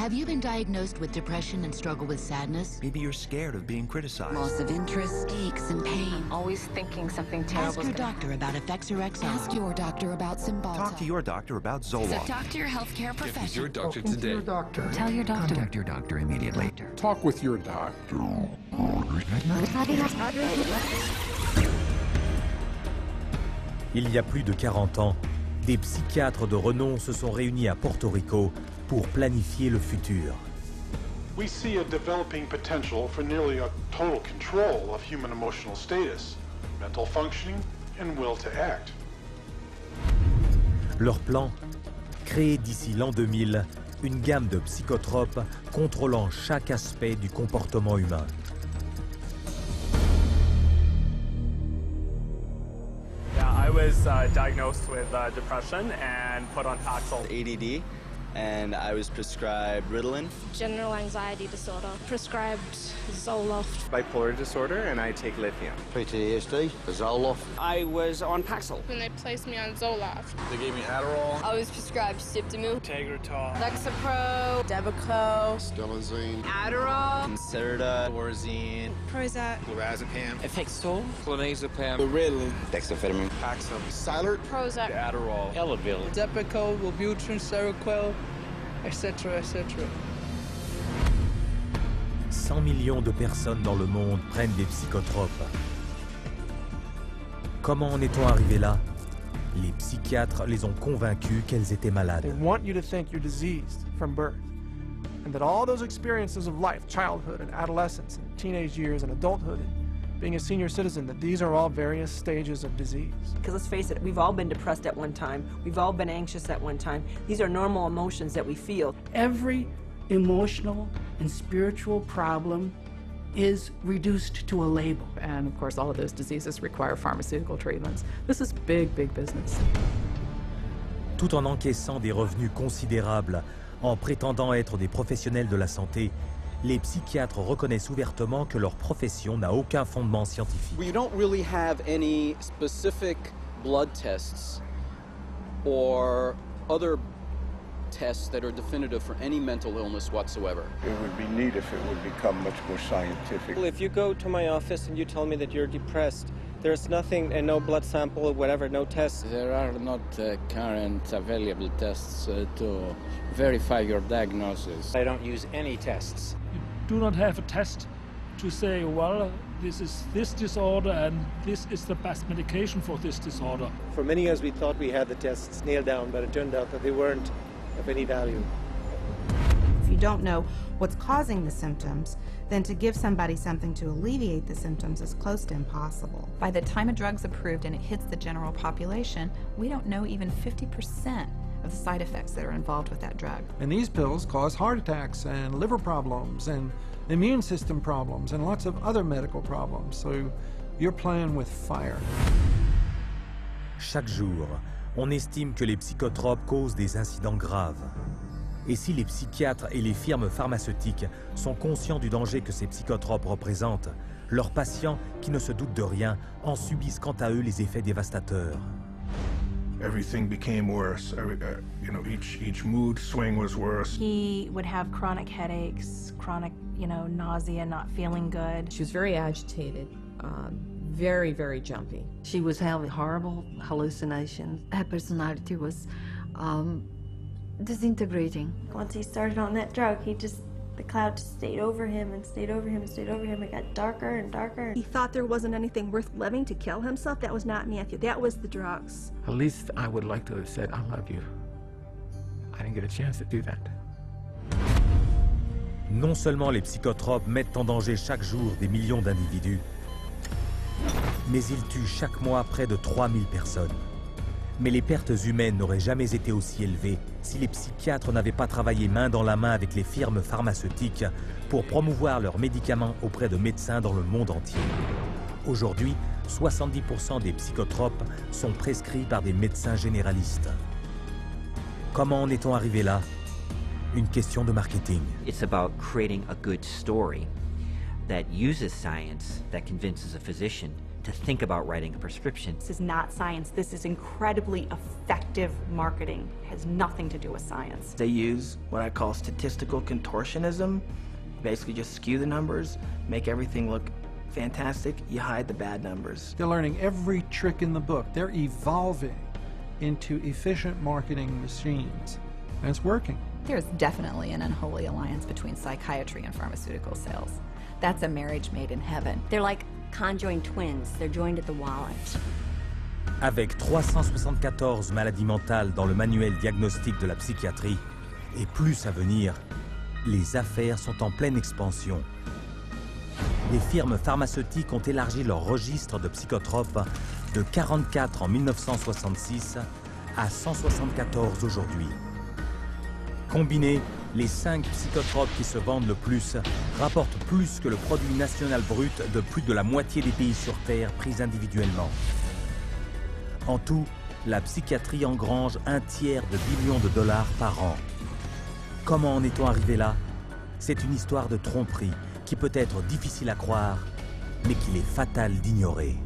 Have you been diagnosed with depression and struggle with sadness? Maybe you're scared of being criticized. Loss of interest, aches and pain. Always thinking something terrible. Ask your doctor about Effexor XR. Ask your doctor about Cymbalta. Talk to your doctor about Zoloft. So talk to your healthcare professional. Get with your doctor today. Your doctor. Tell your doctor. Contact your doctor immediately. Talk with your doctor. Il y a plus de 40 ans, des psychiatres de renom se sont réunis à Porto Rico pour planifier le futur. We see a developing potential for nearly a total control of human emotional status, mental functioning, and will to act. Leur plan? Créer d'ici l'an 2000 une gamme de psychotropes contrôlant chaque aspect du comportement humain. I was diagnosed with depression and put on Paxil. ADD, and I was prescribed Ritalin. General anxiety disorder, prescribed Zoloft. Bipolar disorder, and I take lithium. PTSD, Zoloft. I was on Paxil. When they placed me on Zoloft. They gave me Adderall. I was prescribed Siptamil, Tegretol, Lexapro, Depakote, Stelazine, Adderall, Concerta, Orazine, Prozac, Lorazepam, Effexor, clonazepam, Ritalin, dexamphetamine, Paxil, Cylert, Prozac, Adderall, Elavil, Depakote, Wellbutrin, Seroquel, etc., etc. 100 millions de personnes dans le monde prennent des psychotropes. Comment en est-on arrivé là? Les psychiatres les ont convaincus qu'elles étaient malades. They want you to think you're diseased from birth, and that all those experiences of life, childhood and adolescence and teenage years and adulthood and being a senior citizen, that these are all various stages of disease. Because let's face it, we've all been depressed at one time. We've all been anxious at one time. These are normal emotions that we feel. Every emotional and spiritual problem is reduced to a label. And of course, all of those diseases require pharmaceutical treatments. This is big, big business. Tout en encaissant des revenus considérables, en prétendant être des professionnels de la santé, les psychiatres reconnaissent ouvertement que leur profession n'a aucun fondement scientifique. We don't really have any specific blood tests or other tests that are definitive for any mental illness whatsoever. It would be neat if it would become much more scientific. If you go to my office and you tell me that you're depressed, there's nothing, and no blood sample or whatever, no tests. There are not current available tests to verify your diagnosis. I don't use any tests. You do not have a test to say, well, this is this disorder and this is the best medication for this disorder. For many years we thought we had the tests nailed down, but it turned out that they weren't of any value. If you don't know what's causing the symptoms, then to give somebody something to alleviate the symptoms is close to impossible. By the time a drug's approved and it hits the general population, we don't know even 50% of the side effects that are involved with that drug. And these pills cause heart attacks and liver problems and immune system problems and lots of other medical problems. So you're playing with fire. Chaque jour, on estime que les psychotropes causent des incidents graves. Et si les psychiatres et les firmes pharmaceutiques sont conscients du danger que ces psychotropes représentent, leurs patients, qui ne se doutent de rien, en subissent quant à eux les effets dévastateurs. Everything became worse. Each mood swing was worse. He would have chronic headaches, chronic, nausea, not feeling good. She was very agitated, very, very jumpy. She was having horrible hallucinations. Her personality was disintegrating. Once he started on that drug, the cloud just stayed over him and stayed over him and stayed over him. It got darker and darker. He thought there wasn't anything worth living to kill himself. That was not Matthew. That was the drugs. At least I would like to have said, I love you. I didn't get a chance to do that. Non seulement les psychotropes mettent en danger chaque jour des millions d'individus, mais ils tuent chaque mois près de 3000 personnes. Mais les pertes humaines n'auraient jamais été aussi élevées si les psychiatres n'avaient pas travaillé main dans la main avec les firmes pharmaceutiques pour promouvoir leurs médicaments auprès de médecins dans le monde entier. Aujourd'hui, 70% des psychotropes sont prescrits par des médecins généralistes. Comment en est-on arrivé là? Une question de marketing. It's about creating a good story that uses science, that convinces a physician to think about writing a prescription. This is not science. This is incredibly effective marketing. It has nothing to do with science. They use what I call statistical contortionism. Basically just skew the numbers, make everything look fantastic, you hide the bad numbers. They're learning every trick in the book. They're evolving into efficient marketing machines, and it's working. There's definitely an unholy alliance between psychiatry and pharmaceutical sales. That's a marriage made in heaven. They're like conjoined twins. They're joined at the wallet. Avec 374 maladies mentales dans le manuel diagnostique de la psychiatrie, et plus à venir, les affaires sont en pleine expansion. Les firmes pharmaceutiques ont élargi leur registre de psychotropes de 44 en 1966 à 174 aujourd'hui. Combinés, les 5 psychotropes qui se vendent le plus rapportent plus que le produit national brut de plus de la moitié des pays sur Terre pris individuellement. En tout, la psychiatrie engrange un tiers de billions de dollars par an. Comment en est-on arrivé là? C'est une histoire de tromperie qui peut être difficile à croire, mais qu'il est fatal d'ignorer.